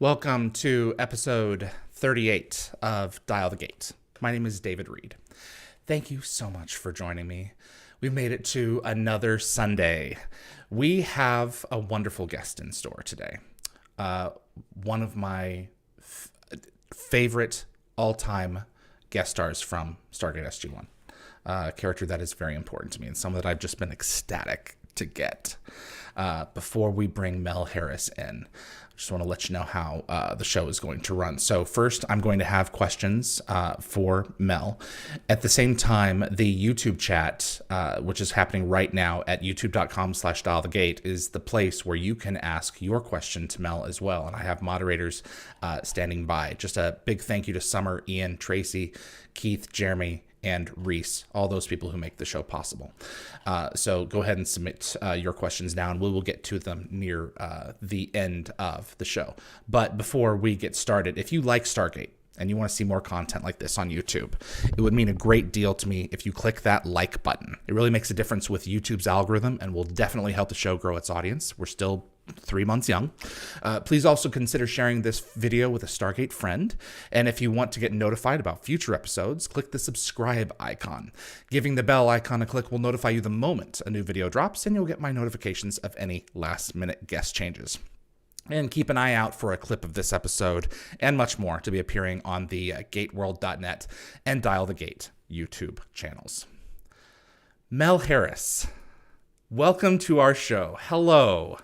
Welcome to episode 38 of Dial the Gate. My name is David Reed. Thank you so much for joining me. We've made it to another Sunday. We have a wonderful guest in store today. One of my favorite all-time guest stars from Stargate SG-1. A character that is very important to me and someone that I've just been ecstatic to get. Before we bring Mel Harris in, I just want to let you know how the show is going to run. So first, I'm going to have questions for Mel. At the same time, the YouTube chat, which is happening right now at youtube.com/dialthegate, is the place where you can ask your question to Mel as well. And I have moderators standing by. Just a big thank you to Summer, Ian, Tracy, Keith, Jeremy, and Reese, all those people who make the show possible. So go ahead and submit your questions now, and we will get to them near the end of the show. But before we get started, if you like Stargate and you want to see more content like this on YouTube, it would mean a great deal to me if you click that like button. It really makes a difference with YouTube's algorithm and will definitely help the show grow its audience. We're still 3 months young. Please also consider sharing this video with a Stargate friend. And if you want to get notified about future episodes, click the subscribe icon. Giving the bell icon a click will notify you the moment a new video drops, and you'll get my notifications of any last-minute guest changes. And keep an eye out for a clip of this episode and much more to be appearing on the gateworld.net and Dial the Gate YouTube channels. Mel Harris, welcome to our show. Hello.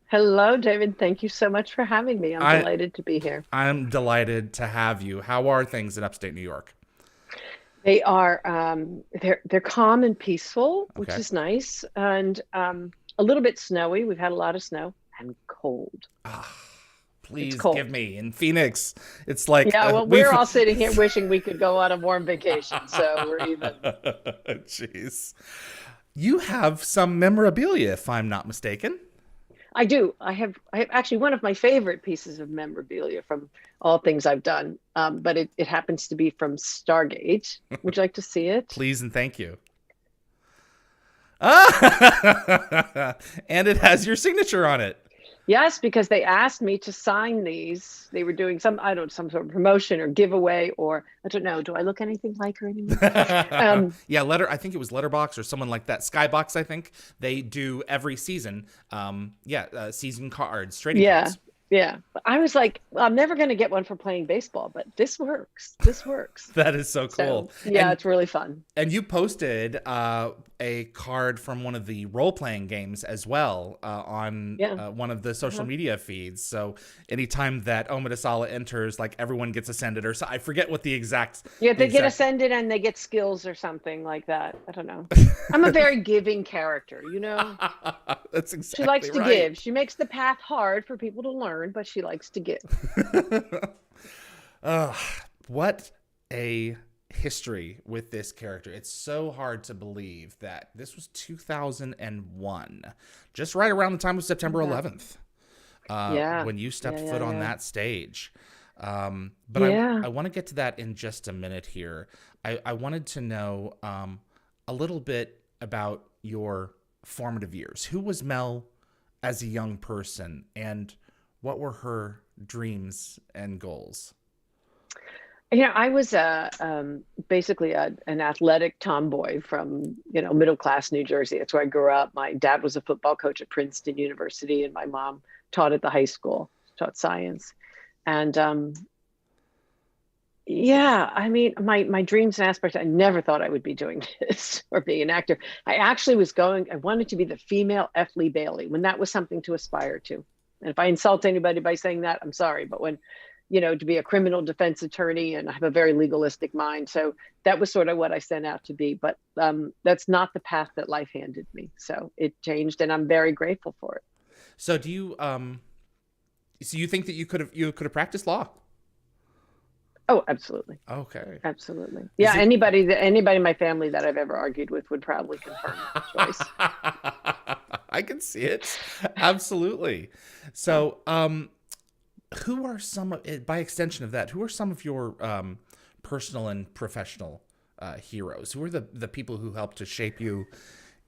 Hello, David. Thank you so much for having me. I'm delighted to be here. I'm delighted to have you. How are things in upstate New York? They are they're calm and peaceful, which is nice, and a little bit snowy. We've had a lot of snow and cold. Please give me in Phoenix. It's like we're all sitting here wishing we could go on a warm vacation, so we're even. Jeez, you have some memorabilia, if I'm not mistaken. I do. I have actually one of my favorite pieces of memorabilia from all things I've done, but it happens to be from Stargate. Would you like to see it? Please and thank you. And it has your signature on it. Yes, because they asked me to sign these. They were doing some sort of promotion or giveaway, or I don't know. Do I look anything like her anymore? I think it was Letterbox or someone like that. Skybox, I think. They do every season. Season cards, trading cards. Yeah. But I was like, well, I'm never going to get one for playing baseball, but this works. This works. That is so cool. So, it's really fun. And you posted a card from one of the role-playing games as well on one of the social media feeds. So anytime that Oma Desala enters, like everyone gets ascended, or so, I forget what the exact. Yeah, they get ascended and they get skills or something like that. I don't know. I'm a very giving character, you know. That's exactly She likes to right. give. She makes the path hard for people to learn, but she likes to give. What a history with this character. It's so hard to believe that this was 2001, just right around the time of September 11th, when you stepped foot on that stage. But I want to get to that in just a minute here. I wanted to know a little bit about your formative years. Who was Mel as a young person, and what were her dreams and goals? I was basically an athletic tomboy from, middle class New Jersey. That's where I grew up. My dad was a football coach at Princeton University, and my mom taught at the high school, taught science. And my dreams and aspirations, I never thought I would be doing this or being an actor. I wanted to be the female F. Lee Bailey, when that was something to aspire to. And if I insult anybody by saying that, I'm sorry. But when to be a criminal defense attorney, and I have a very legalistic mind. So that was sort of what I set out to be. But that's not the path that life handed me. So it changed, and I'm very grateful for it. So do you, so you think that you could have practiced law? Oh, absolutely. Okay. Absolutely. Yeah. Anybody in my family that I've ever argued with would probably confirm that choice. I can see it. Absolutely. So, who are by extension of that, who are some of your personal and professional heroes? Who are the people who helped to shape you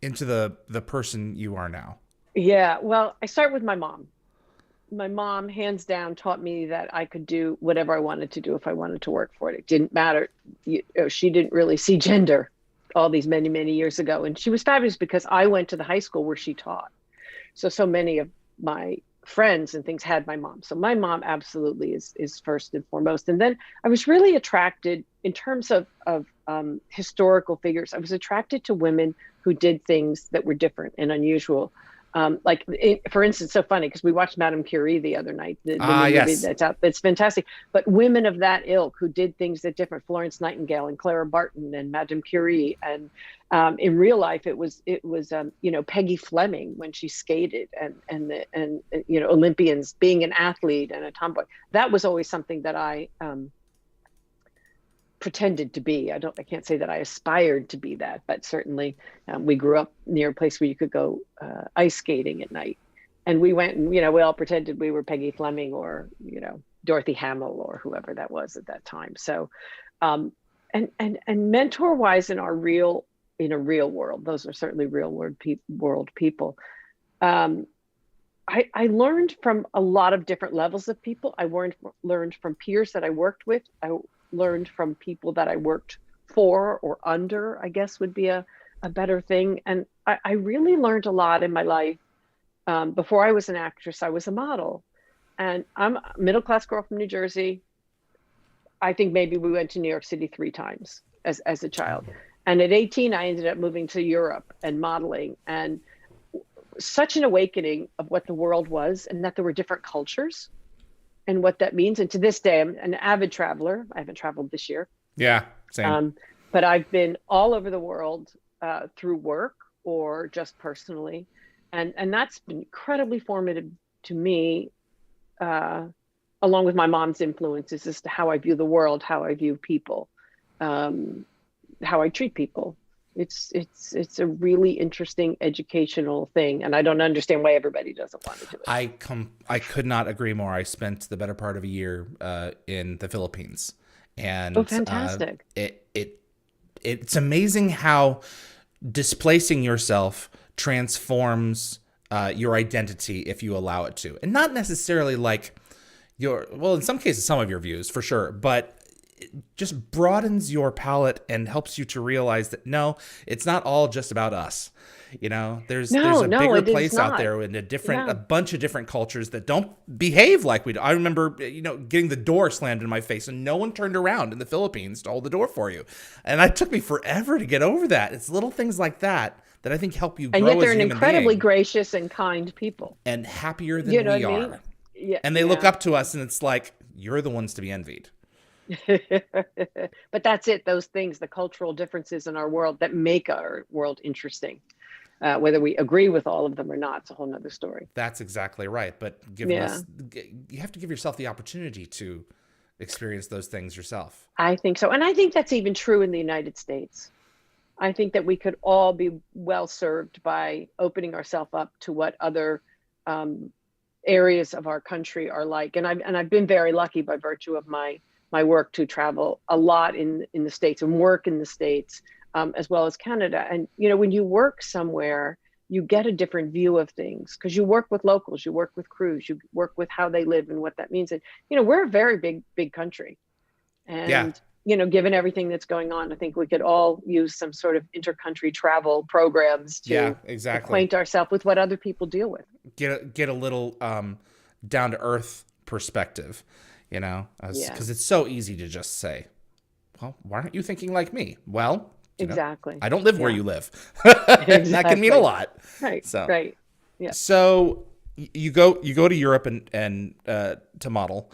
into the person you are now? Yeah, well, I start with my mom. my mom, hands down, taught me that I could do whatever I wanted to do if I wanted to work for it. It didn't matter. She didn't really see gender all these many, many years ago. And she was fabulous because I went to the high school where she taught. So many of my friends and things had my mom. So my mom absolutely is first and foremost. And then I was really attracted in terms of historical figures. I was attracted to women who did things that were different and unusual. For instance, so funny because we watched Madame Curie the other night. The yes, movie that's out. It's fantastic. But women of that ilk who did things that different, Florence Nightingale and Clara Barton and Madame Curie, and in real life it was Peggy Fleming when she skated, and Olympians being an athlete and a tomboy. That was always something that I pretended to be. I can't say that I aspired to be that, but certainly we grew up near a place where you could go ice skating at night. And we went and, we all pretended we were Peggy Fleming or, Dorothy Hamill or whoever that was at that time. So, and mentor wise in a real world, those are certainly real world people. I learned from a lot of different levels of people. I learned from peers that I worked with. I learned from people that I worked for or under, I guess would be a better thing. And I really learned a lot in my life. Before I was an actress, I was a model. And I'm a middle-class girl from New Jersey. I think maybe we went to New York City 3 times as a child. And at 18, I ended up moving to Europe and modeling. And such an awakening of what the world was and that there were different cultures and what that means. And to this day, I'm an avid traveler. I haven't traveled this year. Yeah, same. But I've been all over the world through work or just personally. And that's been incredibly formative to me, along with my mom's influences as to how I view the world, how I view people, how I treat people. It's a really interesting educational thing, and I don't understand why everybody doesn't want to do it. I could not agree more. I spent the better part of a year in the Philippines, and fantastic! It's amazing how displacing yourself transforms your identity if you allow it to, and not necessarily like in some cases some of your views for sure, but it just broadens your palette and helps you to realize that no, it's not all just about us. There's a bigger place out there in a bunch of different cultures that don't behave like we do. I remember, getting the door slammed in my face and no one turned around in the Philippines to hold the door for you. And it took me forever to get over that. It's little things like that I think help you grow as a human being. And yet they're incredibly gracious and kind people. And happier than we are. Yeah, and they look up to us and it's like, you're the ones to be envied. But that's it. Those things, the cultural differences in our world that make our world interesting. Whether we agree with all of them or not, it's a whole nother story. That's exactly right. But you have to give yourself the opportunity to experience those things yourself. I think so. And I think that's even true in the United States. I think that we could all be well served by opening ourselves up to what other areas of our country are like. And I've been very lucky by virtue of my work to travel a lot in the States and work in the States, as well as Canada. And, when you work somewhere, you get a different view of things because you work with locals, you work with crews, you work with how they live and what that means. And, we're a very big country. And, given everything that's going on, I think we could all use some sort of intercountry travel programs to acquaint ourselves with what other people deal with. Get a little down to earth perspective. Because it's so easy to just say, well, why aren't you thinking like me? Well, exactly. I don't live where you live. That can mean a lot. Right. So, right. Yeah. So you go to Europe and to model.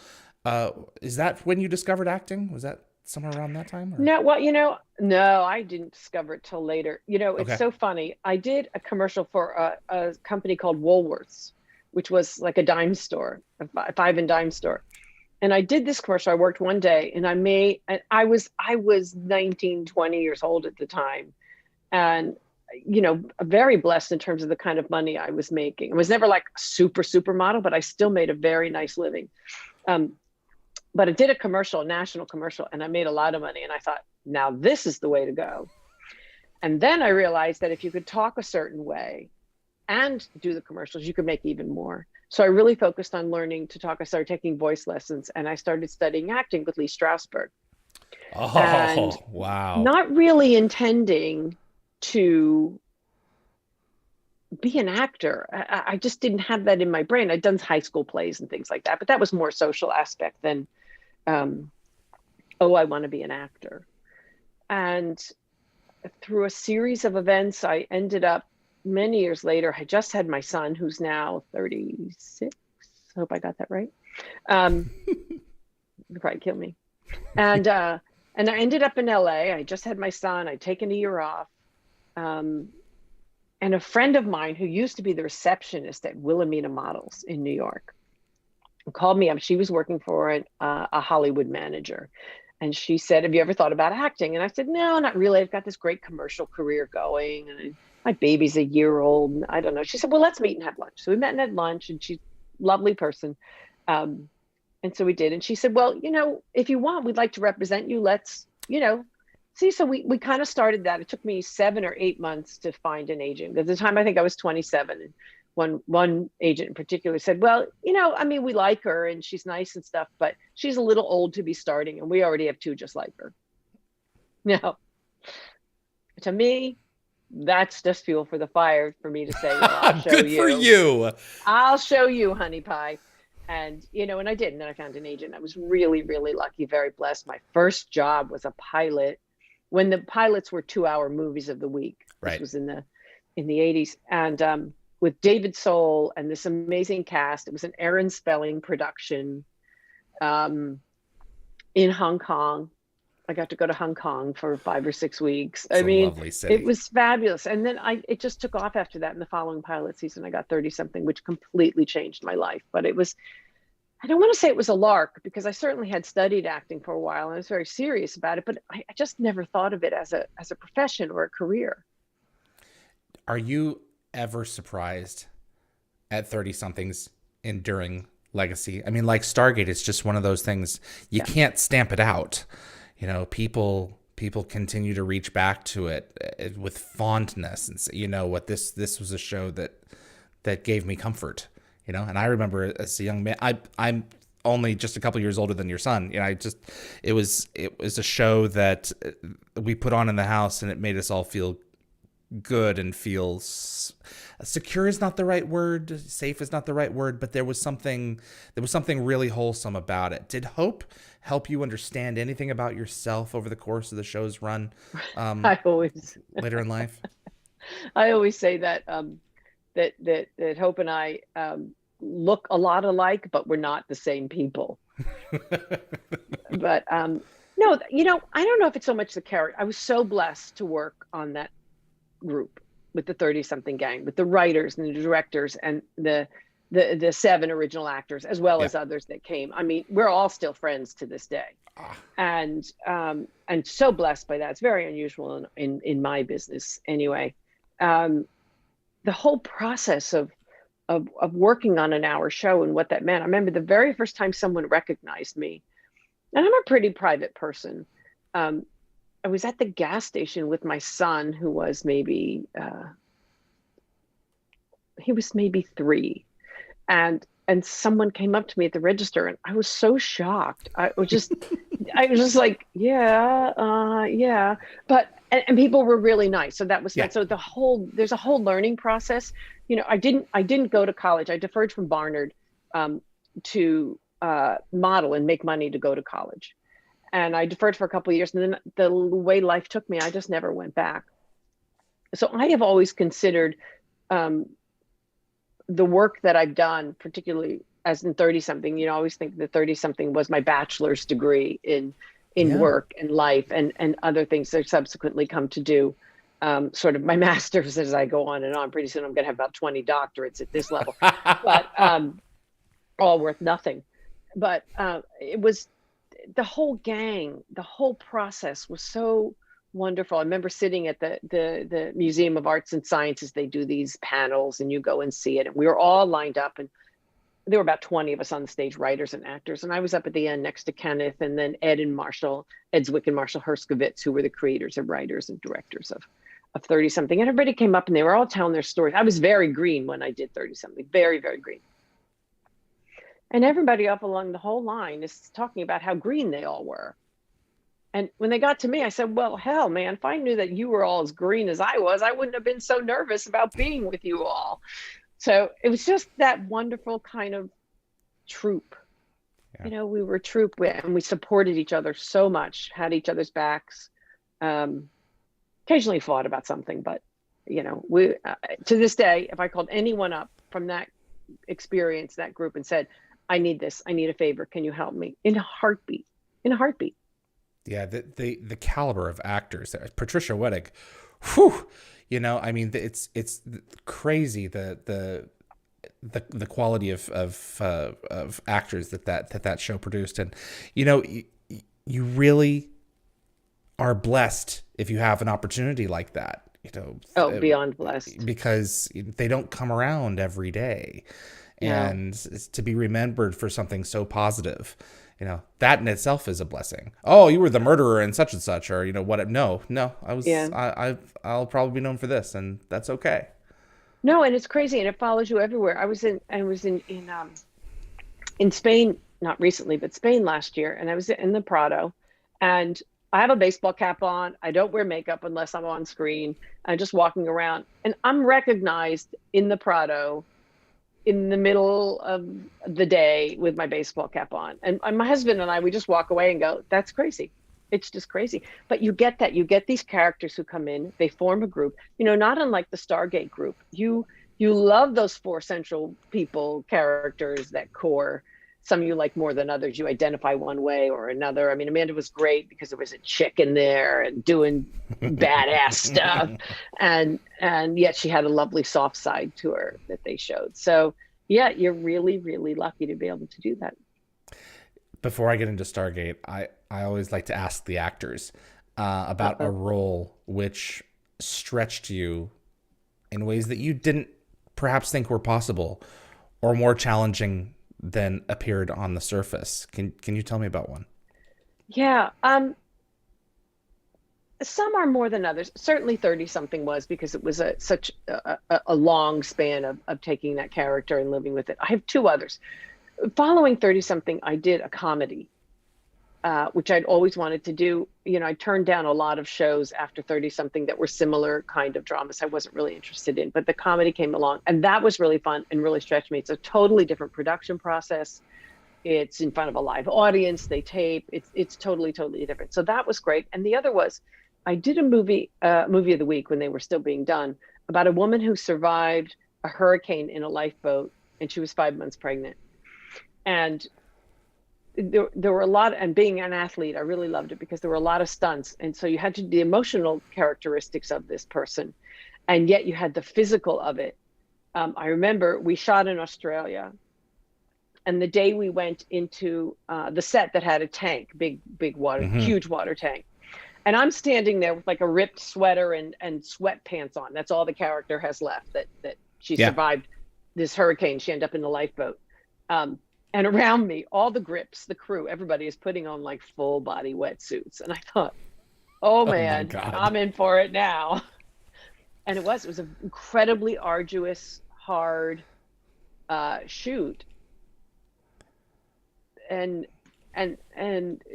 Is that when you discovered acting? Was that somewhere around that time? Or? No, well, no, I didn't discover it till later. It's so funny. I did a commercial for a company called Woolworths, which was like a dime store, a 5 and dime store. And I did this commercial. I worked one day and I was 19, 20 years old at the time. And, very blessed in terms of the kind of money I was making. I was never like super model, but I still made a very nice living. But I did a national commercial, and I made a lot of money. And I thought, now this is the way to go. And then I realized that if you could talk a certain way and do the commercials, you could make even more. So I really focused on learning to talk. I started taking voice lessons, and I started studying acting with Lee Strasberg. And Oh, wow. not really intending to be an actor. I just didn't have that in my brain. I'd done high school plays and things like that, but that was more social aspect than, oh, I want to be an actor. And through a series of events, I ended up many years later, I just had my son, who's now 36. I hope I got that right. He'll probably kill me. And I ended up in LA. I just had my son. I'd taken a year off. And a friend of mine who used to be the receptionist at Wilhelmina Models in New York called me up. She was working for a Hollywood manager. And she said, have you ever thought about acting? And I said, no, not really. I've got this great commercial career going. And my baby's a year old. And I don't know. She said, well, let's meet and have lunch. So we met and had lunch, and she's a lovely person. And so we did. And she said, well, if you want, we'd like to represent you. Let's, see. So we kind of started that. It took me 7 or 8 months to find an agent. At the time, I think I was 27. And one agent in particular said, well, we like her and she's nice and stuff, but she's a little old to be starting, and we already have 2 just like her. Now, to me, that's just fuel for the fire for me to say, well, I'll show Good you. for you. I'll show you, honey pie. And, and I did. And then I found an agent. I was really, really lucky, very blessed. My first job was a pilot when the pilots were 2-hour movies of the week. Right. This was in the 80s. And with David Soul and this amazing cast. It was an Aaron Spelling production in Hong Kong. I got to go to Hong Kong for 5 or 6 weeks. It's a lovely city. It was fabulous. And then it just took off after that. In the following pilot season, I got 30 something, which completely changed my life. But it was, I don't want to say it was a lark, because I certainly had studied acting for a while and I was very serious about it, but I just never thought of it as a profession or a career. Are you ever surprised at 30 somethings enduring legacy? I mean, like Stargate, it's just one of those things you can't stamp it out. People continue to reach back to it with fondness and say, what, this was a show that gave me comfort, and I remember as a young man, I'm only just a couple years older than your son. It was a show that we put on in the house, and it made us all feel good and feel secure is not the right word, safe is not the right word, but there was something really wholesome about it. Did Hope help you understand anything about yourself over the course of the show's run? Later in life, I always say that that Hope and I look a lot alike, but we're not the same people. But no, I don't know if it's so much the character. I was so blessed to work on that group with the 30 something gang, with the writers and the directors and the 7 original actors, as well as others that came. I mean, we're all still friends to this day. And so blessed by that. It's very unusual in my business anyway. The whole process of working on an hour show and what that meant. I remember the very first time someone recognized me, and I'm a pretty private person. I was at the gas station with my son, who was maybe 3, and someone came up to me at the register, and I was so shocked. I was just like, yeah, but and people were really nice, so that was fun. So there's a whole learning process. I didn't go to college. I deferred from Barnard to model and make money to go to college. And I deferred for a couple of years, and then the way life took me, I just never went back. So I have always considered the work that I've done, particularly as in 30 something, I always think that 30 something was my bachelor's degree in work and life and other things that I've subsequently come to do. Sort of my master's as I go on and on. Pretty soon I'm going to have about 20 doctorates at this level, but all worth nothing. But it was, the whole gang, the whole process was so wonderful. I remember sitting at the Museum of Arts and Sciences. They do these panels and you go and see it. And we were all lined up, and there were about 20 of us on the stage, writers and actors. And I was up at the end next to Kenneth, and then Ed Zwick and Marshall Herskovitz, who were the creators and writers and directors of 30 something. And everybody came up and they were all telling their stories. I was very green when I did 30 something, very, very green. And everybody up along the whole line is talking about how green they all were. And when they got to me, I said, well, hell, man, if I knew that you were all as green as I was, I wouldn't have been so nervous about being with you all. So it was just that wonderful kind of troop. Yeah. You know, we were a troop and we supported each other so much, had each other's backs. Occasionally fought about something, but, you know, we to this day, if I called anyone up from that experience, that group, and said, I need this, I need a favor, can you help me? In a heartbeat, in a heartbeat. Yeah, the caliber of actors. Patricia Wettig, whew, you know, I mean, it's crazy the quality of actors that show produced, and you know, you really are blessed if you have an opportunity like that. You know, Beyond blessed, because they don't come around every day, and to be remembered for something so positive. You know, that in itself is a blessing. Oh, you were the murderer and such, or, you know, what? No, I was, I'll probably be known for this, and that's okay. No, and it's crazy, and it follows you everywhere. I was in Spain, not recently, but Spain last year, and I was in the Prado, and I have a baseball cap on. I don't wear makeup unless I'm on screen. I'm just walking around, and I'm recognized in the Prado in the middle of the day with my baseball cap on. And my husband and I, we just walk away and go, that's crazy. It's just crazy. But you get that. You get these characters who come in, they form a group, you know, not unlike the Stargate group. You love those four central people, characters, that core. Some you like more than others. You identify one way or another. I mean, Amanda was great because there was a chick in there and doing badass stuff. And yet she had a lovely soft side to her that they showed. So yeah, you're really, really lucky to be able to do that. Before I get into Stargate, I always like to ask the actors about a role which stretched you in ways that you didn't perhaps think were possible or more challenging than appeared on the surface. Can you tell me about one? Yeah. Some are more than others. Certainly 30 something was, because it was such a long span of taking that character and living with it. I have two others. Following 30 something, I did a comedy, which I'd always wanted to do. You know, I turned down a lot of shows after 30 something that were similar kind of dramas I wasn't really interested in, but the comedy came along, and that was really fun and really stretched me. It's a totally different production process. It's in front of a live audience, they tape, it's totally different. So that was great. And the other was, I did a movie of the week when they were still being done, about a woman who survived a hurricane in a lifeboat, and she was 5 months pregnant. And there were a lot, and being an athlete, I really loved it because there were a lot of stunts. And so you had the emotional characteristics of this person, and yet you had the physical of it. I remember we shot in Australia, and the day we went into the set that had a tank, big water, huge water tank. And I'm standing there with like a ripped sweater and sweatpants on. That's all the character has left, that she survived this hurricane. She ended up in the lifeboat. And around me, all the grips, the crew, everybody is putting on like full body wetsuits. And I thought, oh man, I'm in for it now. And it was an incredibly arduous, hard shoot. And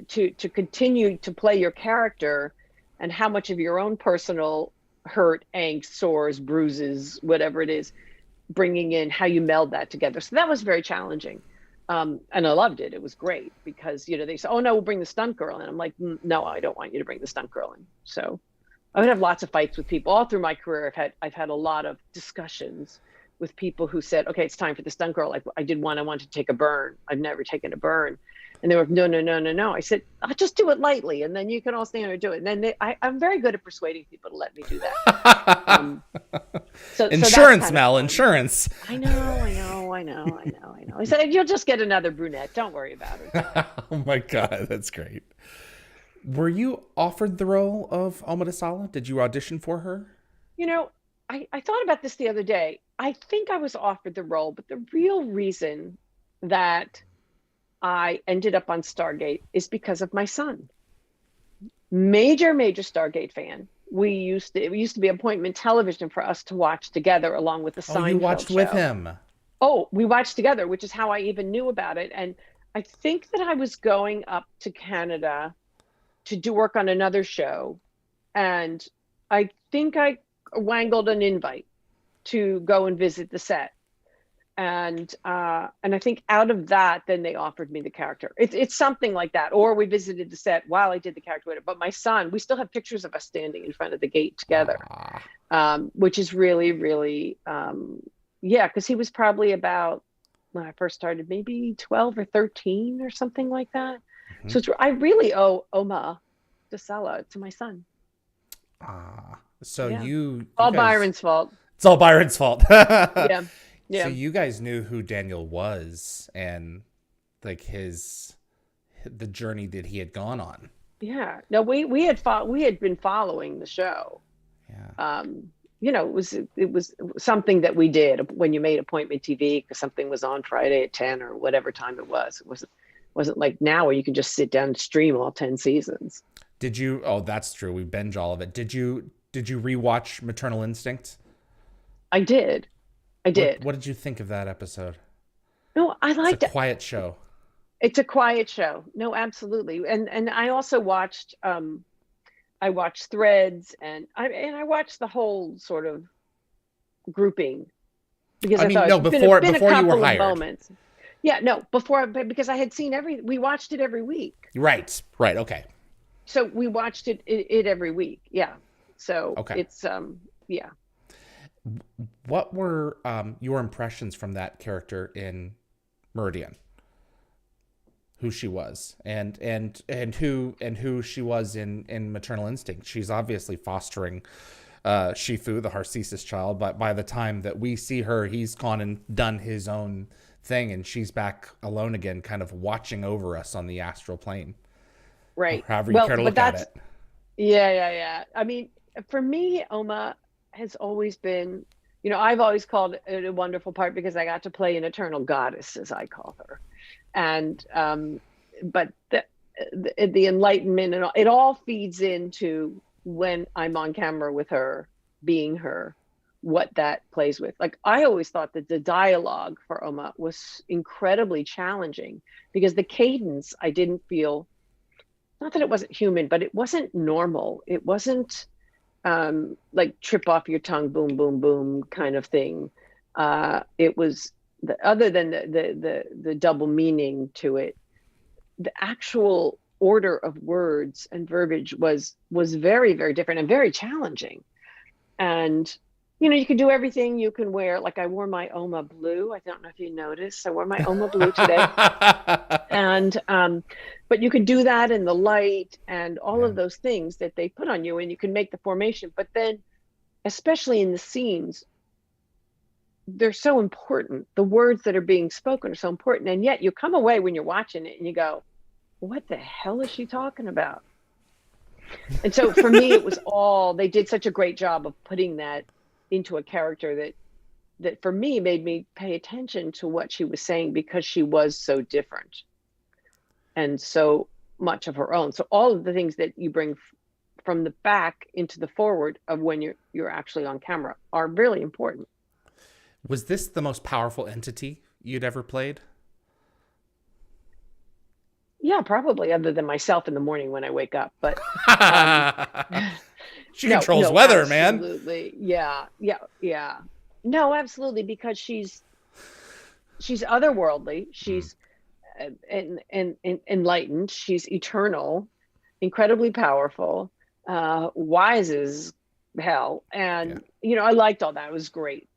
to continue to play your character, and how much of your own personal hurt, angst, sores, bruises, whatever it is, bringing in how you meld that together. So that was very challenging. And I loved it. It was great because, you know, they say, oh no, we'll bring the stunt girl in. I'm like, no, I don't want you to bring the stunt girl in. So I would have lots of fights with people all through my career. I've had a lot of discussions with people who said, okay, it's time for the stunt girl. Like I wanted to take a burn. I've never taken a burn. And they were, no. I said, I'll just do it lightly, and then you can all stand there and do it. And then I'm very good at persuading people to let me do that. Insurance, Mel, insurance. I know. I said, you'll just get another brunette. Don't worry about it. Oh my God, that's great. Were you offered the role of Oma Desala? Did you audition for her? You know, I thought about this the other day. I think I was offered the role, but the real reason that I ended up on Stargate is because of my son. Major Stargate fan. It used to be appointment television for us to watch together along with the Seinfeld you watched show. with him. Oh, we watched together, which is how I even knew about it. And I think that I was going up to Canada to do work on another show. And I think I wangled an invite to go and visit the set. And I think out of that, then they offered me the character. It's something like that. Or we visited the set while I did the character with it. But my son, we still have pictures of us standing in front of the gate together, which is really, really, yeah, because he was probably about, when I first started, maybe 12 or 13 or something like that. Mm-hmm. So I really owe Oma Desala to my son. So yeah. you all guys, Byron's fault. It's all Byron's fault. Yeah. Yeah. So you guys knew who Daniel was and like the journey that he had gone on. Yeah. No, we had been following the show. Yeah. You know, it was something that we did when you made appointment TV, because something was on Friday at 10 or whatever time it was. It wasn't like now where you can just sit down and stream all 10 seasons. Did you? Oh, that's true. We binge all of it. Did you rewatch Maternal Instinct? I did. What did you think of that episode? No, I liked it. It's a quiet show. It's a quiet show. No, absolutely. And I also watched I watched Threads, and I watched the whole sort of grouping, because I thought before been a you couple were of hired. Moments. Yeah, no, because I had seen we watched it every week. Right. Okay. So we watched it every week. Yeah. So okay. It's yeah. What were your impressions from that character in Meridian? Who she was and who she was in Maternal Instinct. She's obviously fostering Shifu, the Harcesis child, but by the time that we see her, he's gone and done his own thing, and she's back alone again, kind of watching over us on the astral plane. Right. Or however you care to look at it. Yeah. I mean, for me, Oma has always been, you know, I've always called it a wonderful part because I got to play an eternal goddess, as I call her. And but the Enlightenment and all, it all feeds into when I'm on camera with her, being her, what that plays with. Like, I always thought that the dialogue for Oma was incredibly challenging, because the cadence, I didn't feel, not that it wasn't human, but it wasn't normal. It wasn't like trip off your tongue, boom, boom, boom kind of thing. It was, other than the double meaning to it, the actual order of words and verbiage was very, very different and very challenging. And you know, you can do everything. You can wear, like, I wore my Oma blue. I don't know if you noticed. I wore my Oma blue today. And but you can do that in the light and all of those things that they put on you, and you can make the formation. But then, especially in the scenes, they're so important. The words that are being spoken are so important. And yet you come away when you're watching it and you go, what the hell is she talking about? And so for me, it was they did such a great job of putting that into a character that for me made me pay attention to what she was saying, because she was so different and so much of her own. So all of the things that you bring from the back into the forward of when you're actually on camera are really important. Was this the most powerful entity you'd ever played? Yeah, probably, other than myself in the morning when I wake up. But she controls weather, absolutely. Man. Yeah. No, absolutely, because she's otherworldly. She's enlightened. She's eternal, incredibly powerful, wise as hell. And you know, I liked all that. It was great.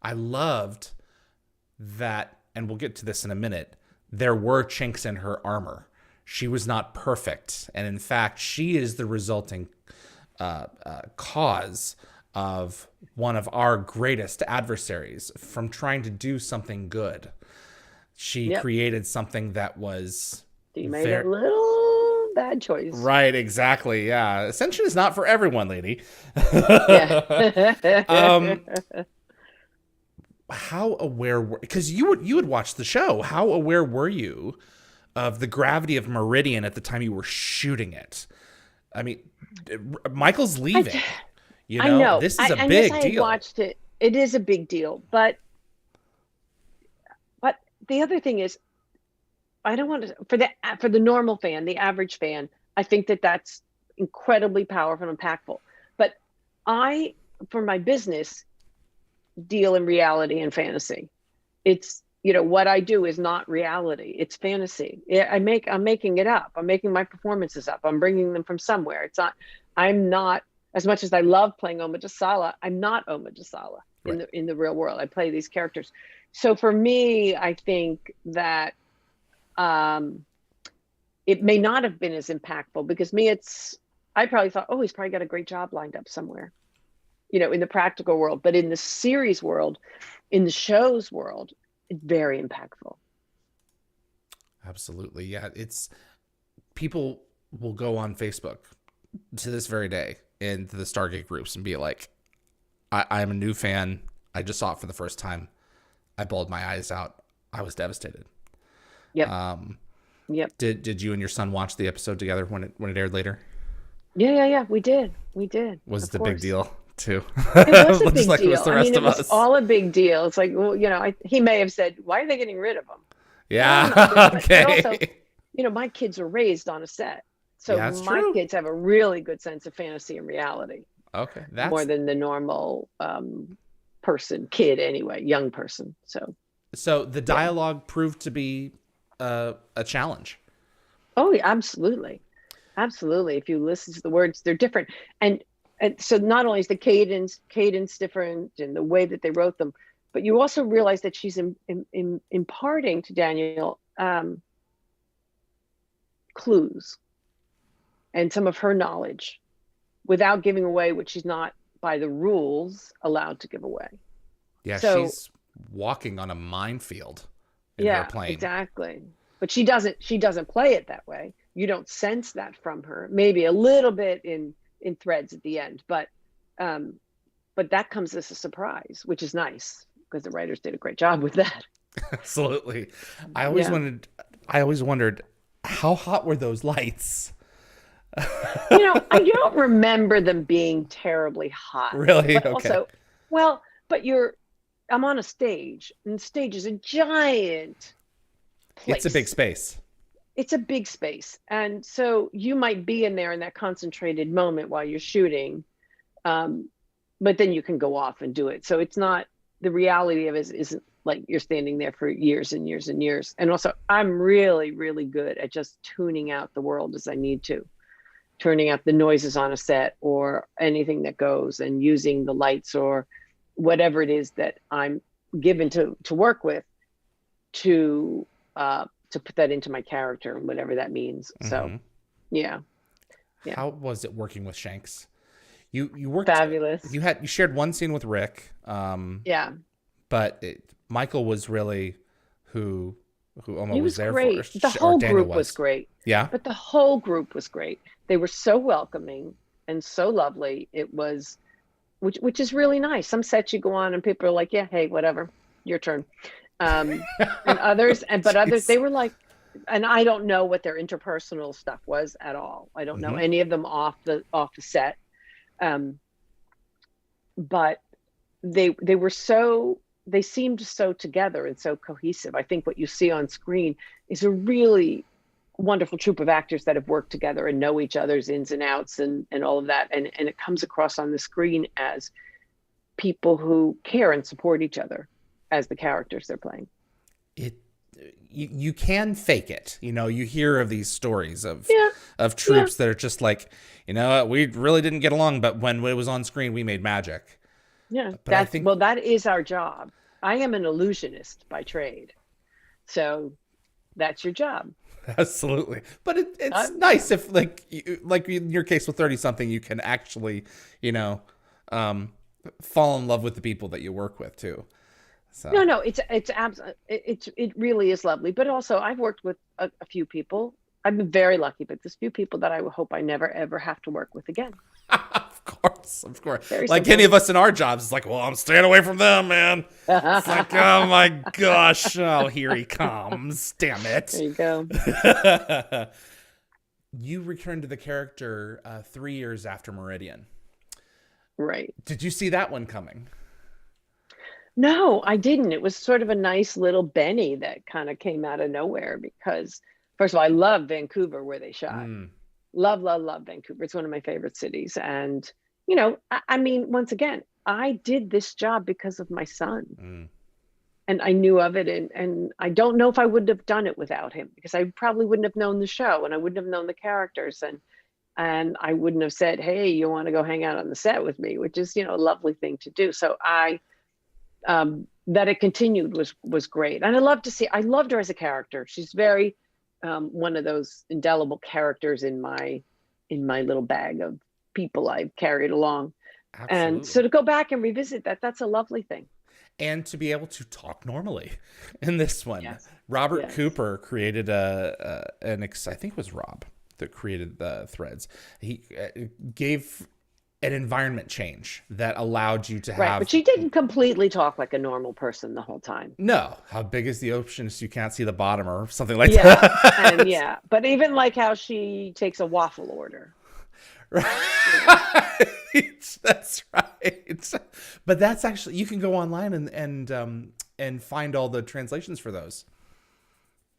I loved that, and we'll get to this in a minute, there were chinks in her armor. She was not perfect. And in fact, she is the resulting cause of one of our greatest adversaries from trying to do something good. She created something that was... You made a little bad choice. Right, exactly, yeah. Ascension is not for everyone, lady. How aware were, because you would watch the show, how aware were you of the gravity of Meridian at the time you were shooting it? I mean, Michael's leaving. You know, this is a big deal. I watched it. It is a big deal, but the other thing is, I don't want to, for the normal fan, the average fan, I think that that's incredibly powerful and impactful. But I, for my business, deal in reality and fantasy. It's, what I do is not reality. It's fantasy. I'm making it up. I'm making my performances up. I'm bringing them from somewhere. I'm not, as much as I love playing Oma Desala, I'm not Oma Desala in the real world. I play these characters. So for me, I think that it may not have been as impactful, because I probably thought, oh, he's probably got a great job lined up somewhere, in the practical world. But in the series world, in the show's world, it's very impactful. Absolutely. Yeah. People will go on Facebook to this very day into the Stargate groups and be like, I'm a new fan. I just saw it for the first time. I bawled my eyes out. I was devastated. Yep. Yep. Did you and your son watch the episode together when it aired later? Yeah. We did. Was it a big deal too? It was a big like deal. It was the rest it of was us. all a big deal. It's like, well, he may have said, why are they getting rid of him? Yeah. Okay. But also, my kids are raised on a set. So my kids have a really good sense of fantasy and reality. Okay. More than the normal kid anyway, young person. So the dialogue proved to be a challenge. Oh, yeah, absolutely. If you listen to the words, they're different. And so not only is the cadence different and the way that they wrote them, but you also realize that she's imparting to Daniel clues and some of her knowledge without giving away what she's not by the rules allowed to give away. Yeah, so, she's walking on a minefield in her plane. Exactly. But she doesn't play it that way. You don't sense that from her. Maybe a little bit in threads at the end, but that comes as a surprise, which is nice because the writers did a great job with that. Absolutely. I always wondered, how hot were those lights? I don't remember them being terribly hot. Really? But okay. Also, but I'm on a stage, and the stage is a giant place. It's a big space. It's a big space. And so you might be in there in that concentrated moment while you're shooting, but then you can go off and do it. So it's not, the reality of it isn't like you're standing there for years and years and years. And also, I'm really, really good at just tuning out the world as I need to. Turning out the noises on a set or anything that goes, and using the lights or whatever it is that I'm given to work with to put that into my character, whatever that means. Mm-hmm. So, yeah. How was it working with Shanks? You worked fabulous. You shared one scene with Rick. But Michael was really who Oma was there great. for. The whole group was great. Yeah. But the whole group was great. They were so welcoming and so lovely. It was, which is really nice. Some sets you go on and people are like, yeah, hey, whatever, your turn. And others, they were like, and I don't know what their interpersonal stuff was at all. I don't know any of them off the set. But they seemed so together and so cohesive. I think what you see on screen is a really wonderful troupe of actors that have worked together and know each other's ins and outs and all of that. And it comes across on the screen as people who care and support each other as the characters they're playing. You can fake it. You hear of these stories of troops that are just like, we really didn't get along, but when it was on screen, we made magic. Yeah, that is our job. I am an illusionist by trade. So that's your job. Absolutely. But it's nice if like in your case with 30-something, you can actually, fall in love with the people that you work with too. So. No, it really is lovely. But also I've worked with a few people. I've been very lucky, but there's few people that I hope I never, ever have to work with again. Of course. Very like simple. any of us in our jobs, it's like, well, I'm staying away from them, man. It's like, oh my gosh. Oh, here he comes. Damn it. There you go. You returned to the character 3 years after Meridian. Right. Did you see that one coming? No, I didn't. It was sort of a nice little Benny that kind of came out of nowhere because, first of all, I love Vancouver where they shot. Mm, Love, love, love Vancouver. It's one of my favorite cities. And, I mean, once again, I did this job because of my son mm. and I knew of it. And I don't know if I would have done it without him because I probably wouldn't have known the show and I wouldn't have known the characters. And I wouldn't have said, hey, you want to go hang out on the set with me, which is, a lovely thing to do. So that it continued was great. And I loved her as a character. She's very one of those indelible characters in my little bag of people I've carried along. And so Absolutely. to go back and revisit that, that's a lovely thing. And to be able to talk normally in this one. Yes. Robert Yes. Cooper created I think it was Rob that created the threads. He gave an environment change that allowed you to Right. have But she didn't completely talk like a normal person the whole time. no, how big is the ocean so you can't see the bottom or something like Yeah. And that. yeah. But even like how she takes a waffle order. Right. That's right. But that's actually you can go online and find all the translations for those.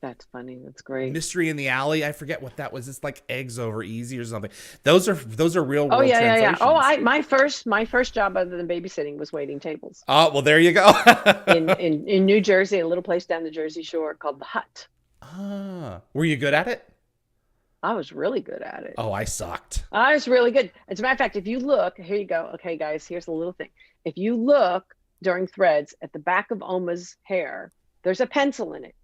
That's funny. That's great. Mystery in the Alley. I forget what that was. It's like eggs over easy or something. Those are real Oh world yeah, yeah, yeah. Oh, translations. my first job other than babysitting was waiting tables Oh, well, there you go. in New Jersey, a little place down the Jersey Shore called the Hut. Were you good at it? I was really good at it. Oh, I sucked. I was really good. As a matter of fact, if you look, here you go. Okay, guys, here's a little thing. If you look during threads at the back of Oma's hair, there's a pencil in it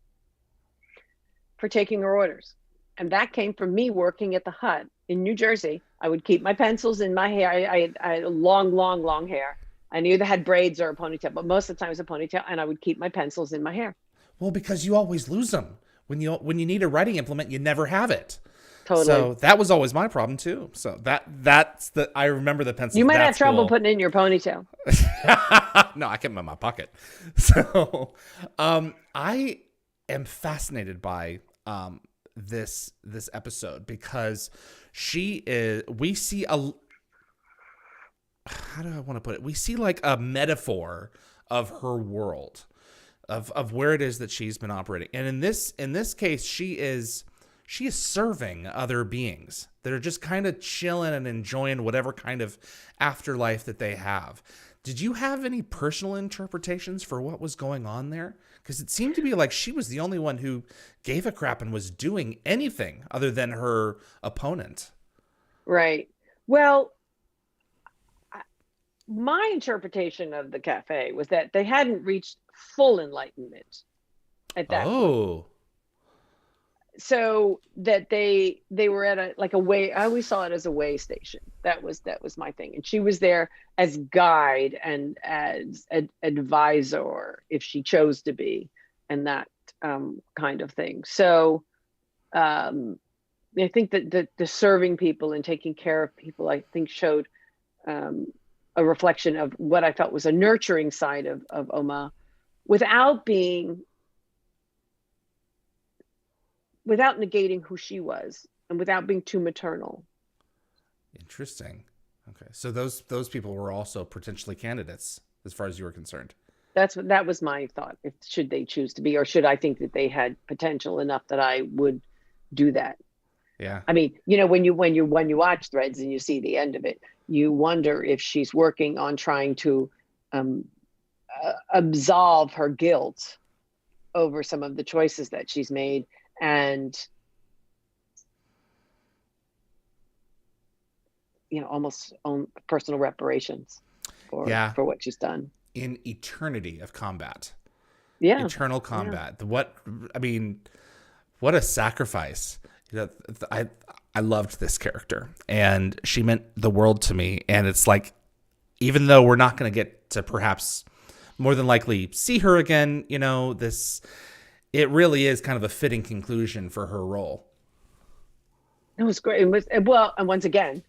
for taking her orders. And that came from me working at the Hut in New Jersey. I would keep my pencils in my hair. I had long, long, long hair. I either had braids or a ponytail, but most of the time it was a ponytail, and I would keep my pencils in my hair. Well, because you always lose them when you need a writing implement, you never have it. Totally. So that was always my problem too. So that's the I remember the pencils. You might have That's trouble cool. putting it in your ponytail. No, I kept them in my pocket. So, I am fascinated by this episode because she is. We see a. How do I want to put it? We see like a metaphor of her world, of where it is that she's been operating, and in this case, she is serving other beings that are just kind of chilling and enjoying whatever kind of afterlife that they have. Did you have any personal interpretations for what was going on there? Because it seemed to be like she was the only one who gave a crap and was doing anything other than her opponent. Right. Well, my interpretation of the cafe was that they hadn't reached full enlightenment at that point. Oh, So that they were at a way. I always saw it as a way station. That was my thing. And she was there as guide and as advisor if she chose to be, and that kind of thing. So I think that the serving people and taking care of people, I think, showed a reflection of what I felt was a nurturing side of Oma, without being without negating who she was and without being too maternal. interesting. Okay, so those people were also potentially candidates as far as you were concerned. That was my thought. If should they choose to be, or should I think that they had potential enough that I would do that? Yeah. I mean, when you watch Threads and you see the end of it, you wonder if she's working on trying to absolve her guilt over some of the choices that she's made, and almost own personal reparations Yeah. for what she's done. In eternity of combat. Yeah. Eternal combat. What I mean, what a sacrifice. I loved this character and she meant the world to me. And it's like, even though we're not going to get to perhaps more than likely see her again, it really is kind of a fitting conclusion for her role. It was great. And once again,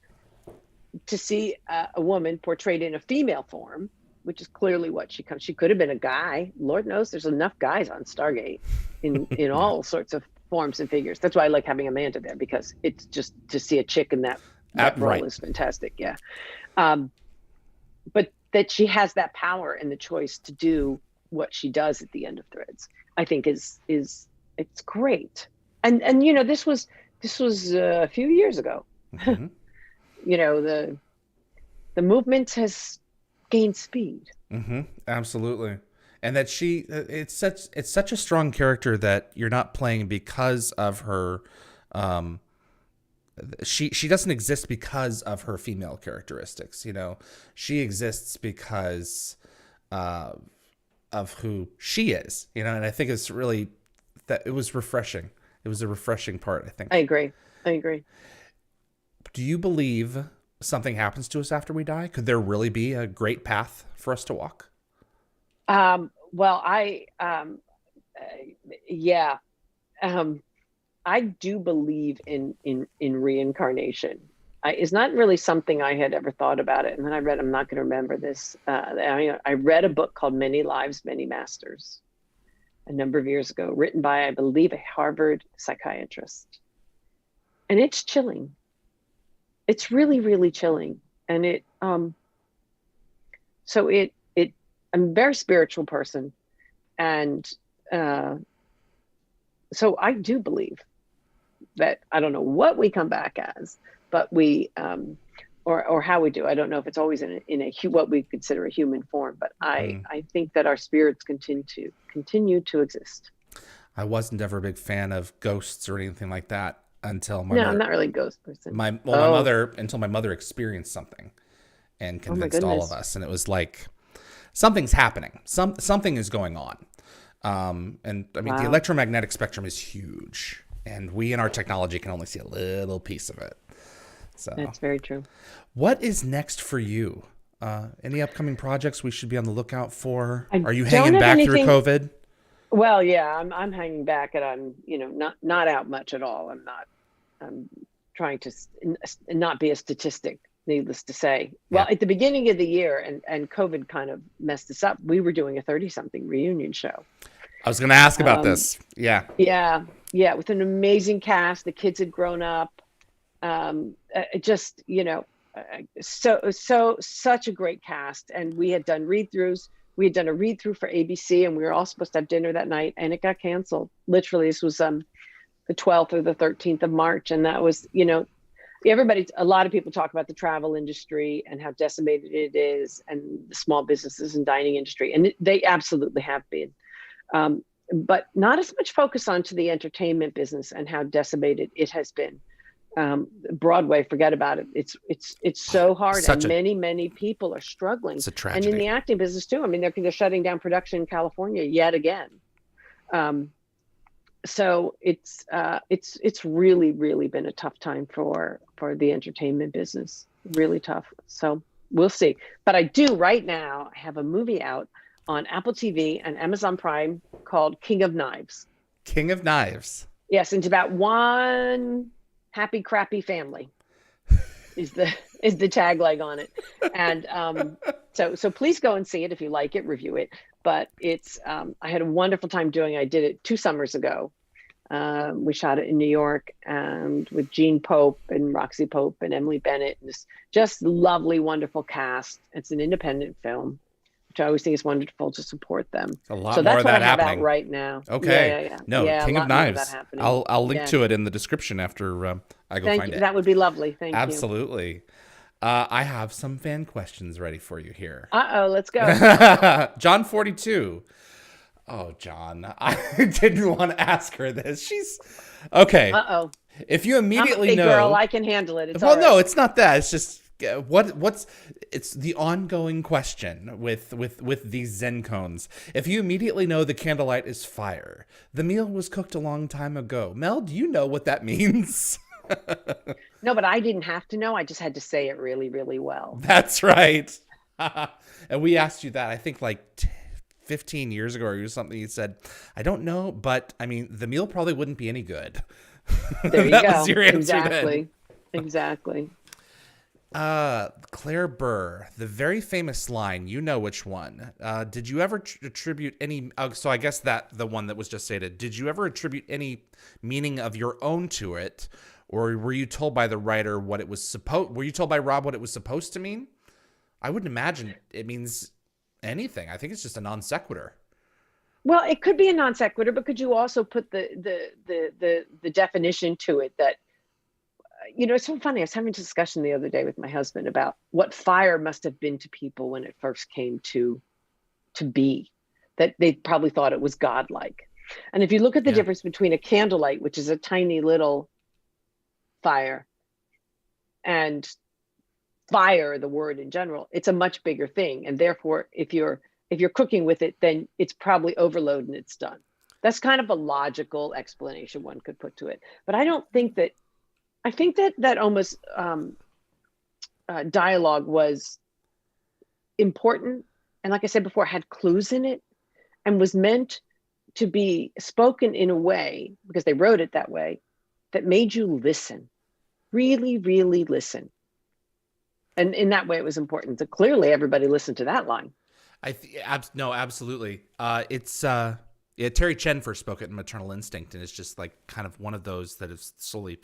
to see a woman portrayed in a female form, which is clearly what she could have been a guy. Lord knows there's enough guys on Stargate in all sorts of forms and figures. That's why I like having Amanda there, because it's just to see a chick in that role Right. is fantastic. Yeah. But that she has that power and the choice to do what she does at the end of Threads, I think is it's great. And this was a few years ago. Mm-hmm. The movement has gained speed. Mm-hmm. Absolutely. And that it's such a strong character that you're not playing because of her. She doesn't exist because of her female characteristics. She exists because of who she is. And I think it's really that it was refreshing. It was a refreshing part, I think. I agree. Do you believe something happens to us after we die? Could there really be a great path for us to walk? Well, yeah. I do believe in reincarnation. It's not really something I had ever thought about it. And then I'm not going to remember this. I read a book called Many Lives, Many Masters a number of years ago, written by, I believe, a Harvard psychiatrist. And it's chilling. It's really, really chilling. And I'm a very spiritual person. And so I do believe that I don't know what we come back as, but we, or how we do. I don't know if it's always in what we consider a human form, but I think that our spirits continue to exist. I wasn't ever a big fan of ghosts or anything like that until I'm not really a ghost person. My mother, until my mother experienced something and convinced all of us, and it was like something's happening. Something is going on. And I mean, the electromagnetic spectrum is huge, and we in our technology can only see a little piece of it. So that's very true. What is next for you? Any upcoming projects we should be on the lookout for? Are you hanging back through COVID? Well, yeah, I'm hanging back, and I'm not out much at all. I'm trying to not be a statistic. Needless to say. Well, at the beginning of the year, and COVID kind of messed us up, we were doing a 30-something reunion show. I was going to ask about this. Yeah, with an amazing cast. The kids had grown up. Such a great cast. And we had done read-throughs. We had done a read-through for ABC, and we were all supposed to have dinner that night, and it got canceled. Literally, this was the 12th or the 13th of March, and that was, a lot of people talk about the travel industry and how decimated it is, and the small businesses and dining industry. And they absolutely have been. But not as much focus onto the entertainment business and how decimated it has been. Broadway, forget about it. It's so hard, and many people are struggling. It's a tragedy. And in the acting business too. I mean, they're shutting down production in California yet again. So it's really, really been a tough time for the entertainment business. Really tough. So we'll see. But I do right now have a movie out on Apple TV and Amazon Prime called King of Knives. King of Knives. Yes, it's about one happy crappy family. Is the tagline on it. And so please go and see it if you like it, review it. But it's I had a wonderful time doing it. I did it 2 summers ago. We shot it in New York, and with Jean Pope and Roxy Pope and Emily Bennett. And this just lovely, wonderful cast. It's an independent film, which I always think is wonderful to support them. A lot so more that's of what that I have happening out right now. Okay. Yeah. No, King of Knives. I'll link to it in the description after I go find it. That would be lovely. Thank you. Absolutely. I have some fan questions ready for you here. Let's go. John 42. Oh, John, I didn't want to ask her this. She's okay. If you immediately know, girl, I can handle it. It's no, it's not that. It's just it's the ongoing question with these Zen cones. If you immediately know the candlelight is fire, the meal was cooked a long time ago. Mel, do you know what that means? No, but I didn't have to know. I just had to say it really, really well. That's right. And we asked you that, I think, like 15 years ago or something. You said, I don't know, but I mean, the meal probably wouldn't be any good. There you that go. Was your answer Exactly. Claire Burr, the very famous line, you know which one. Did you ever attribute any, so I guess that the one that was just stated, did you ever attribute any meaning of your own to it? Or were you told by the writer were you told by Rob what it was supposed to mean? I wouldn't imagine it means anything. I think it's just a non sequitur. Well, it could be a non sequitur, but could you also put the definition to it that, it's so funny. I was having a discussion the other day with my husband about what fire must have been to people when it first came to be, that they probably thought it was godlike. And if you look at the difference between a candlelight, which is a tiny little fire, and fire, the word in general, it's a much bigger thing. And therefore, if you're cooking with it, then it's probably overload and it's done. That's kind of a logical explanation one could put to it. But I think that almost dialogue was important. And like I said before, had clues in it and was meant to be spoken in a way, because they wrote it that way, that made you listen, really, really listen. And in that way, it was important. So clearly, everybody listened to that line. No, absolutely. Terry Chen first spoke it in Maternal Instinct, and it's just like kind of one of those that has slowly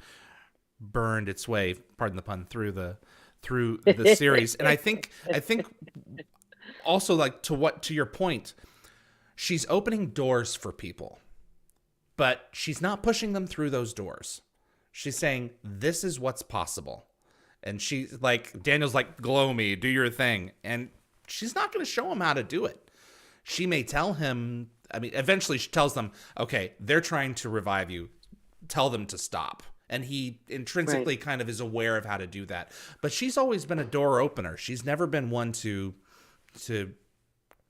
burned its way, pardon the pun, through the series. And I think also, like, to your point, she's opening doors for people, but she's not pushing them through those doors. She's saying, this is what's possible. And she's like, Daniel's like, glow me, do your thing. And she's not going to show him how to do it. She may tell him, eventually she tells them, okay, they're trying to revive you. Tell them to stop. And he intrinsically kind of is aware of how to do that. But she's always been a door opener. She's never been one to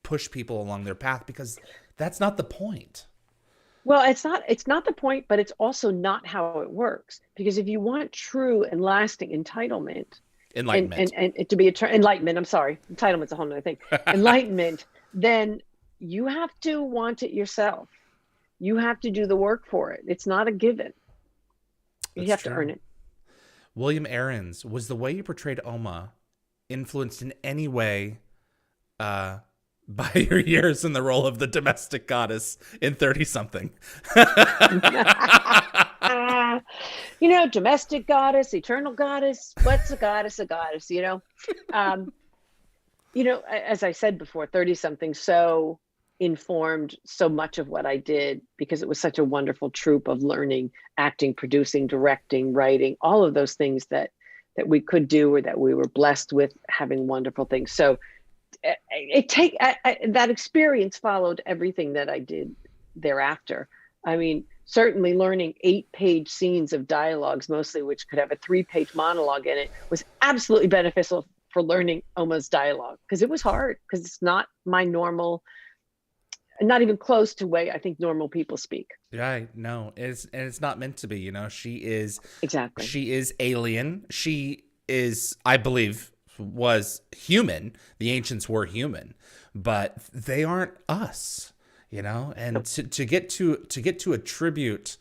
push people along their path, because that's not the point. Well, it's not the point, but it's also not how it works. Because if you want true and lasting enlightenment, and it to be enlightenment, I'm sorry, entitlement's a whole other thing. Enlightenment, then you have to want it yourself. You have to do the work for it. It's not a given. You have to earn it. William Ahrens, was the way you portrayed Oma influenced in any way by your years in the role of the domestic goddess in 30-something? Domestic goddess, eternal goddess. What's a goddess? A goddess, as I said before, 30-something so informed so much of what I did, because it was such a wonderful troupe of learning, acting, producing, directing, writing, all of those things that we could do, or that we were blessed with having wonderful things. So that experience followed everything that I did thereafter. Certainly learning 8-page scenes of dialogues, mostly which could have a 3-page monologue in it, was absolutely beneficial for learning Oma's dialogue, because it was hard, because it's not my normal, not even close to way I think normal people speak. Right. No, it's not meant to be. She is exactly. She is alien. She is, I believe, was human. The ancients were human, but they aren't us. And to get to attribute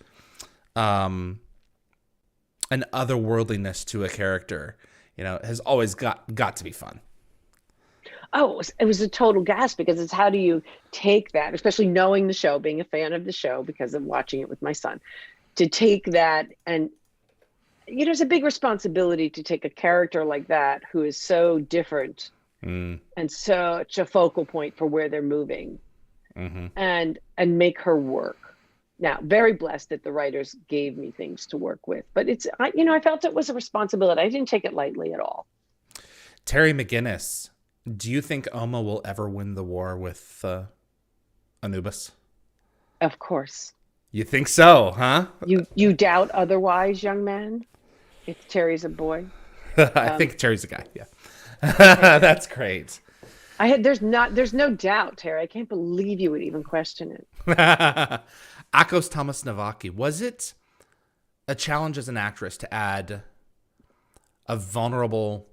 an otherworldliness to a character, has always got to be fun. Oh, it was a total gas, because it's how do you take that, especially knowing the show, being a fan of the show because of watching it with my son, to take that and, it's a big responsibility to take a character like that who is so different and such a focal point for where they're moving, and make her work. Now, very blessed that the writers gave me things to work with, but I felt it was a responsibility. I didn't take it lightly at all. Terry McGinnis, do you think Oma will ever win the war with Anubis? Of course. You think so, huh? You doubt otherwise, young man? If Terry's a boy? I think Terry's a guy, yeah. Okay. That's great. There's no doubt, Terry. I can't believe you would even question it. Akos Thomas Navaki, was it a challenge as an actress to add a vulnerable,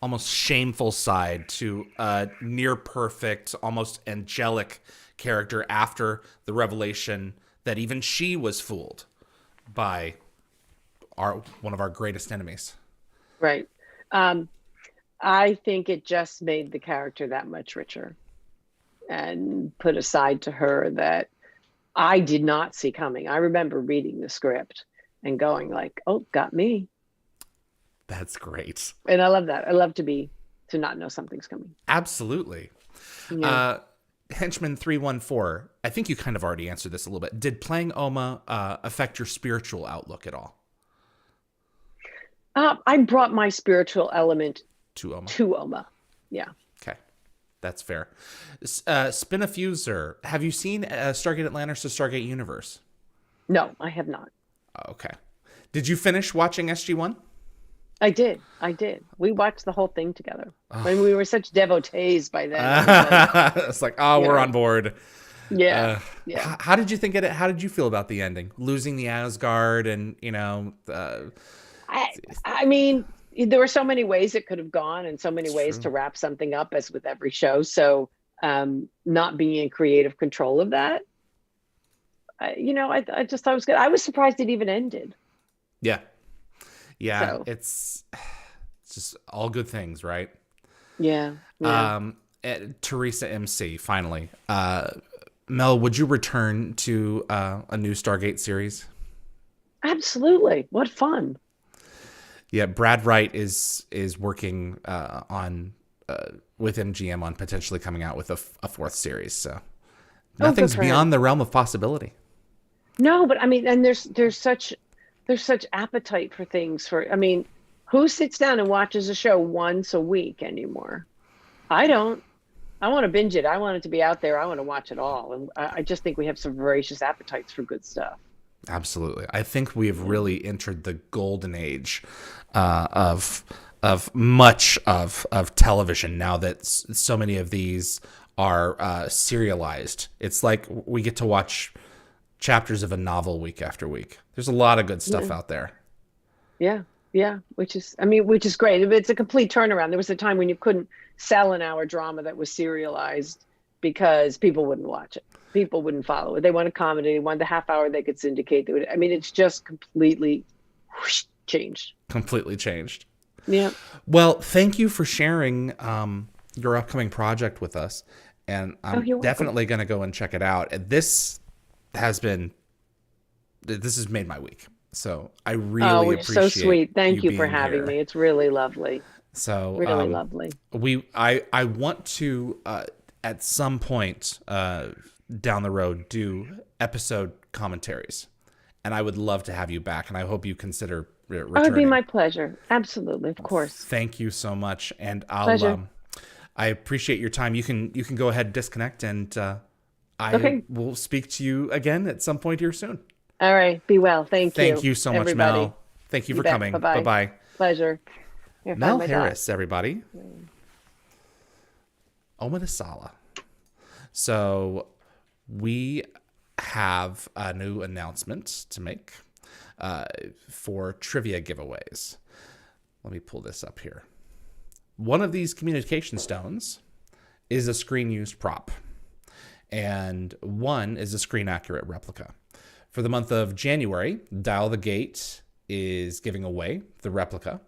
almost shameful side to a near perfect, almost angelic character after the revelation that even she was fooled by one of our greatest enemies? Right. I think it just made the character that much richer, and put a side to her that I did not see coming. I remember reading the script and going like, oh, got me. That's great. And I love that. I love to be to not know something's coming. Absolutely. Yeah. Henchman 314, I think you kind of already answered this a little bit. Did playing Oma affect your spiritual outlook at all? I brought my spiritual element To Oma? to Oma. Yeah. Okay. That's fair. Spinafuser, have you seen Stargate Atlantis or Stargate Universe? No, I have not. Okay. Did you finish watching SG-1? I did. We watched the whole thing together. When we were such devotees by then. It's like, oh, we're on board. Yeah. How did you think it? How did you feel about the ending? Losing the Asgard and, I mean, there were so many ways it could have gone and so many ways to wrap something up, as with every show. So not being in creative control of that, I just thought it was good. I was surprised it even ended. Yeah. So. It's just all good things, right? Yeah. Teresa MC, finally. Mel, would you return to a new Stargate series? Absolutely. What fun. Yeah, Brad Wright is working on with MGM on potentially coming out with a fourth series. So nothing's beyond the realm of possibility. No, but I mean, and there's such appetite for things. Who sits down and watches a show once a week anymore? I don't. I want to binge it. I want it to be out there. I want to watch it all. And I just think we have some voracious appetites for good stuff. Absolutely. I think we have really entered the golden age of much of television now that so many of these are serialized. It's like we get to watch chapters of a novel week after week. There's a lot of good stuff out there. Yeah, which is great. It's a complete turnaround. There was a time when you couldn't sell an hour drama that was serialized because people wouldn't watch it. People wouldn't follow it. They wanted comedy. They wanted the half hour they could syndicate. It's just completely changed. Completely changed. Yeah. Well, thank you for sharing your upcoming project with us. And I'm definitely going to go and check it out. This has made my week. So I really appreciate so sweet. Thank you for having me. It's really lovely. So really lovely. I want to at some point down the road do episode commentaries, and I would love to have you back. And I hope you consider returning. It would be my pleasure. Absolutely, of course. Thank you so much, and I appreciate your time. You can go ahead and disconnect, and I will speak to you again at some point here soon. All right. Be well. Thank you. Thank you so much, Mel. Thank you for coming. Bye-bye. Bye-bye. Pleasure. Mel Harris, everybody. Oma Desala. So we have a new announcement to make for trivia giveaways. Let me pull this up here. One of these communication stones is a screen-used prop, and one is a screen-accurate replica. For the month of January, Dial the Gate is giving away the replica.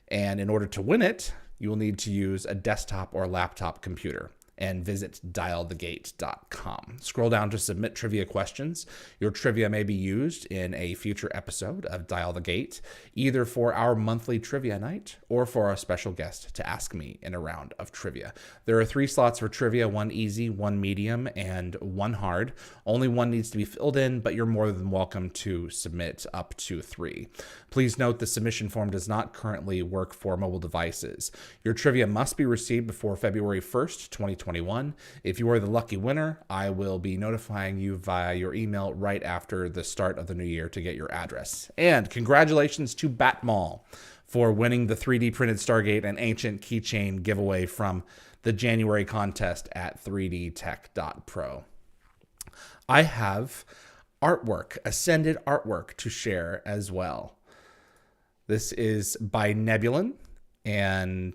And in order to win it, you will need to use a desktop or laptop computer and visit dialthegate.com. Scroll down to submit trivia questions. Your trivia may be used in a future episode of Dial the Gate, either for our monthly trivia night or for a special guest to ask me in a round of trivia. There are 3 slots for trivia, 1 easy, 1 medium, and 1 hard. Only 1 needs to be filled in, but you're more than welcome to submit up to 3. Please note the submission form does not currently work for mobile devices. Your trivia must be received before February 1st, 2021. If you are the lucky winner, I will be notifying you via your email right after the start of the new year to get your address. And congratulations to Batmall for winning the 3D printed Stargate and Ancient Keychain giveaway from the January contest at 3dtech.pro. I have artwork, Ascended artwork to share as well. This is by Nebulan, and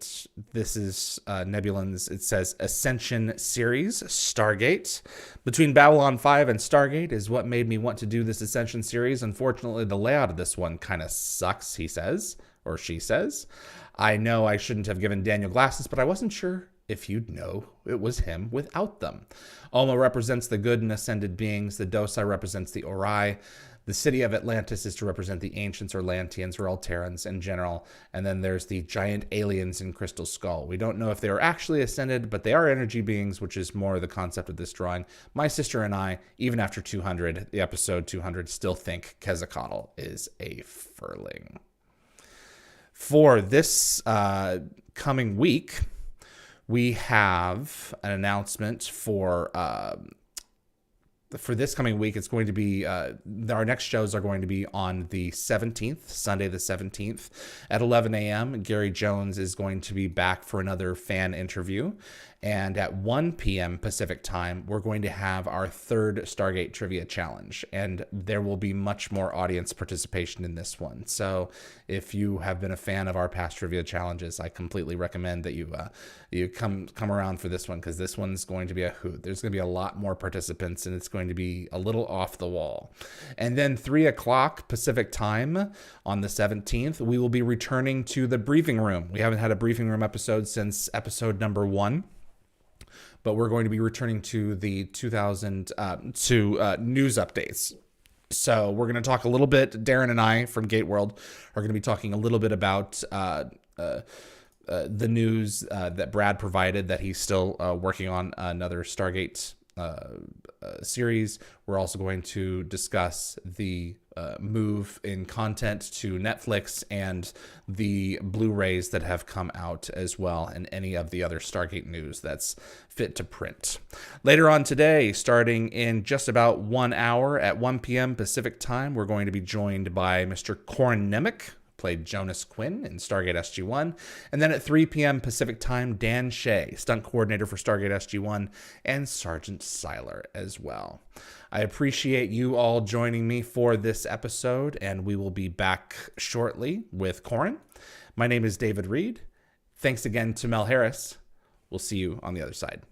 this is Nebulan's, it says, Ascension Series, Stargate. Between Babylon 5 and Stargate is what made me want to do this Ascension Series. Unfortunately, the layout of this one kind of sucks, he says, or she says. I know I shouldn't have given Daniel glasses, but I wasn't sure if you'd know it was him without them. Oma represents the good and ascended beings. The Dosai represents the Ori. The city of Atlantis is to represent the ancients or Lanteans or Alterans in general. And then there's the giant aliens in Crystal Skull. We don't know if they are actually ascended, but they are energy beings, which is more the concept of this drawing. My sister and I, even after 200, the episode 200, still think Quetzalcoatl is a Furling. For this coming week, we have an announcement for this coming week. It's going to be, our next shows are going to be on the 17th, Sunday the 17th at 11 a.m. Gary Jones is going to be back for another fan interview. And at 1 p.m. Pacific time, we're going to have our third Stargate Trivia Challenge. And there will be much more audience participation in this one. So if you have been a fan of our past trivia challenges, I completely recommend that you come around for this one, because this one's going to be a hoot. There's going to be a lot more participants, and it's going to be a little off the wall. And then 3 o'clock Pacific time on the 17th, we will be returning to the briefing room. We haven't had a briefing room episode since episode number 1. But we're going to be returning to the news updates. So we're going to talk a little bit. Darren and I from Gate World are going to be talking a little bit about the news that Brad provided, that he's still working on another Stargate series. We're also going to discuss the move in content to Netflix and the Blu-rays that have come out as well, and any of the other Stargate news that's fit to print. Later on today, starting in just about 1 hour at 1 p.m. Pacific time, we're going to be joined by Mr. Corin Nemec, played Jonas Quinn in Stargate SG-1. And then at 3 p.m. Pacific time, Dan Shea, stunt coordinator for Stargate SG-1, and Sergeant Seiler as well. I appreciate you all joining me for this episode, and we will be back shortly with Corin. My name is David Reed. Thanks again to Mel Harris. We'll see you on the other side.